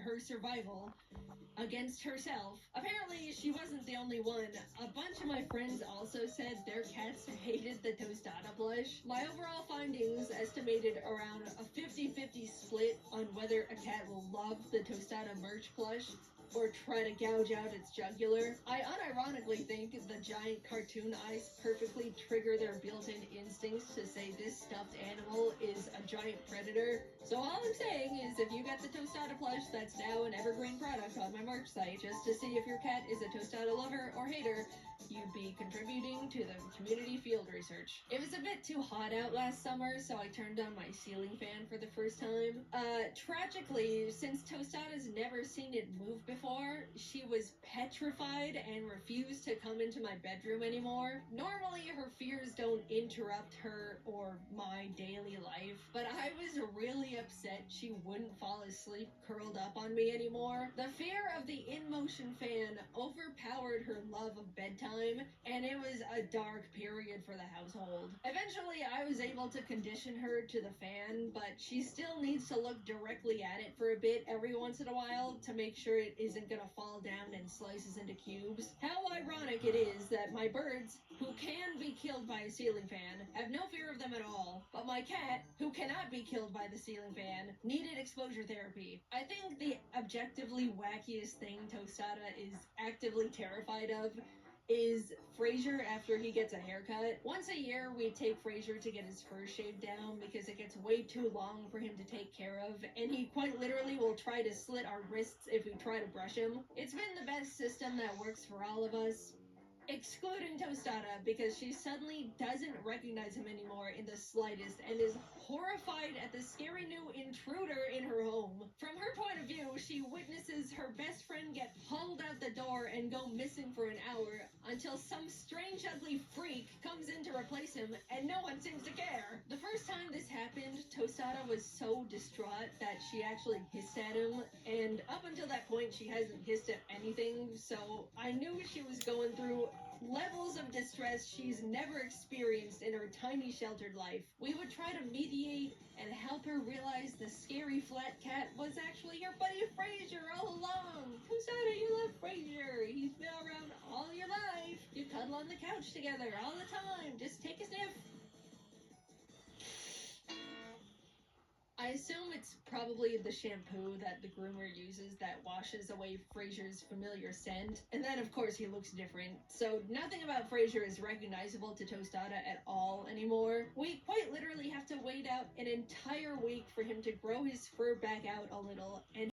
her survival against herself. Apparently, she wasn't the only one. A bunch of my friends also said their cats hated the Tostada plush. My overall findings estimated around a 50-50 split on whether a cat will love the Tostada merch plush or try to gouge out its jugular. I unironically think the giant cartoon eyes perfectly trigger their built-in instincts to say this stuffed animal is a giant predator. So all I'm saying is if you get the Tostada plush that's now an evergreen product on my merch site, just to see if your cat is a Tostada lover or hater, you'd be contributing to the community field research. It was a bit too hot out last summer, so I turned on my ceiling fan for the first time. Tragically, since Tostada's never seen it move before, she was petrified and refused to come into my bedroom anymore. Normally, her fears don't interrupt her or my daily life, but I was really upset she wouldn't fall asleep curled up on me anymore. The fear of the in-motion fan overpowered her love of bedtime, and it was a dark period for the household. Eventually, I was able to condition her to the fan, but she still needs to look directly at it for a bit every once in a while to make sure it isn't gonna fall down and slices into cubes. How ironic it is that my birds, who can be killed by a ceiling fan, have no fear of them at all, but my cat, who cannot be killed by the ceiling fan, needed exposure therapy. I think the objectively wackiest thing Tostada is actively terrified of is Fraser after he gets a haircut. Once a year, we take Fraser to get his fur shaved down because it gets way too long for him to take care of, and he quite literally will try to slit our wrists if we try to brush him. It's been the best system that works for all of us, excluding Tostada, because she suddenly doesn't recognize him anymore in the slightest and is horrified at the scary new intruder in her home. From her point of view, she witnesses her best friend get hauled out the door and go missing for an hour until some strange ugly freak comes in to replace him, and no one seems to care. The first time this happened, Tostada was so distraught that she actually hissed at him, and up until that point she hasn't hissed at anything, so I knew she was going through levels of distress she's never experienced in her tiny sheltered life. We would try to mediate and help her realize the scary flat cat was actually your buddy Fraser all along. Tostada, you love Fraser. He's been around all your life. You cuddle on the couch together all the time. Just take a sniff. I assume it's probably the shampoo that the groomer uses that washes away Fraser's familiar scent. And then, of course, he looks different. So nothing about Fraser is recognizable to Tostada at all anymore. We quite literally have to wait out an entire week for him to grow his fur back out a little, and